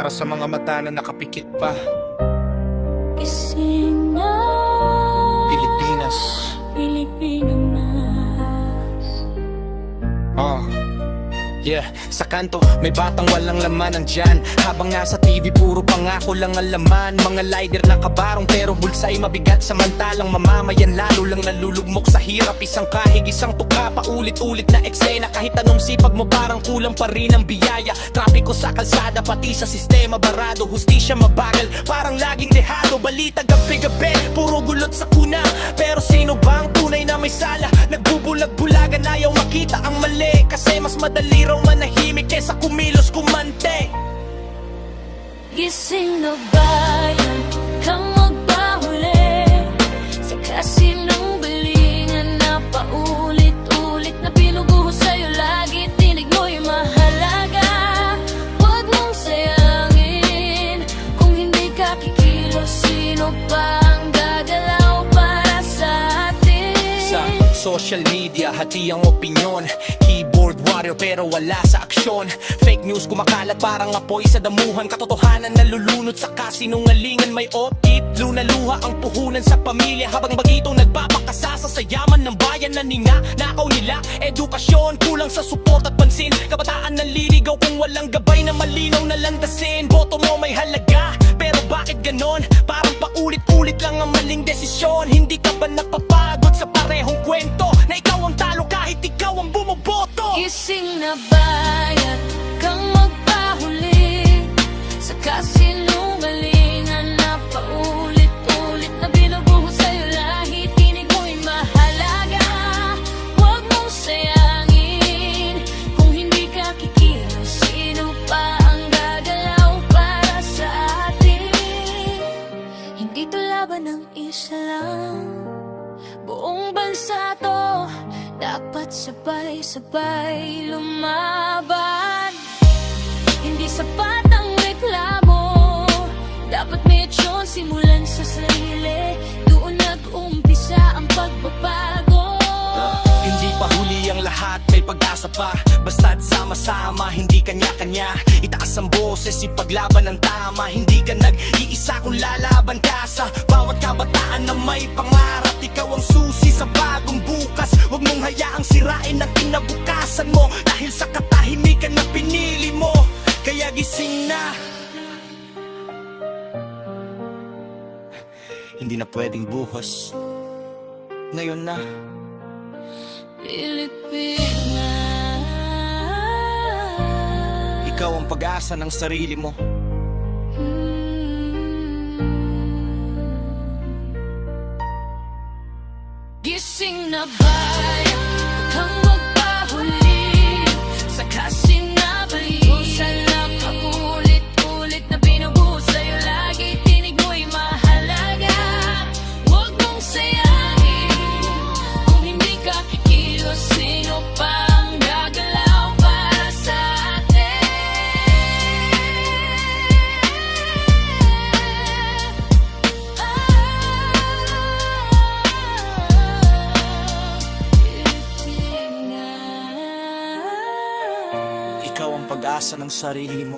para sa mga mata na nakapikit pa. Gising na Pilipinas. Yeah, sa kanto, may batang walang laman nandyan. Habang nasa TV, puro pangako lang ang laman. Mga lider na kabarong pero bulsa'y mabigat. Samantalang mamamayan lalo lang nalulugmok sa hirap. Isang kahig, isang tuka, paulit-ulit na eksena. Kahit anong sipag mo parang kulang pa rin ang biyaya. Trapiko sa kalsada, pati sa sistema barado. Hustisya mabagal, parang laging dehado. Balita gabi-gabi, puro gulot sa kuna. Pero sino bang tunay na may sala? Nagbubulag-bulagan, ayaw makita ang mali. Kasi mas madali raw manahimik kesa kumilos kumante. Gising na bayan, kang magpahuli sa kasinong balingan na paulit-ulit na pinuguho sa'yo. Lagi tinig mo'y mahalaga, huwag mong sayangin. Kung hindi ka kikilos, sino pa ang gagalaw para sa atin? Sa social media, hati ang opinyon. Keyboard warrior pero wala sa aksyon. Fake news kumakalat parang apoy sa damuhan. Katotohanan nalulunod sa kasinungalingan. May opit, lunaluha ang puhunan sa pamilya. Habang bagitong nagpapakasasa sa yaman ng bayan na ninanakaw nila. Edukasyon, kulang sa support at pansin. Kabataan naliligaw kung walang gabay na malinaw na landasin. Boto mo may halaga, pero bakit ganon? Parang paulit-ulit lang ang maling desisyon. Hindi ka ba napapagod sa parehong kwento na ikaw ang talo kahit ikaw ang bumoboto? Gising na bayan, kang magpahuli sa kasinungalingan na paulit-ulit na binubuho sa'yo. Lahi tinig mo'y mahalaga, huwag mong sayangin. Kung hindi ka kikilos, sino pa ang gagalaw para sa atin? Hindi to laban ng isa lang, buong bansa to. Dapat sabay-sabay lumaban. Hindi sapat ang reklamo, dapat may aksyon, simulan sa sarili. Doon nag-umpisa ang pagbabago. Hindi pa huli ang lahat, may pag-asa pa. Basta't sama-sama, hindi kanya-kanya. Itaas ang boses, ipaglaban ang tama. Hindi ka nag-iisa kung lalaban ka sa bawat kabataan na may pangarap. Ikaw ang susi sa bagong bukas. Huwag mong hayaang sirain ang kinabukasan mo, dahil sa katahimikan na pinili mo. Kaya gising na. Hindi na pwedeng buhos, ngayon na. Pilipinas, ikaw ang pag-asa ng sarili mo. Gising na bayan, kang magpahuli sa kasinungalingan na paulit-ulit na binubuho sa'yo. Lagi tinig mo'y mahalaga, huwag mong sayangin. Kung hindi ka kikilos, sino pa ang gagalaw para sa atin? Ikaw ang pag-asa ng sarili mo.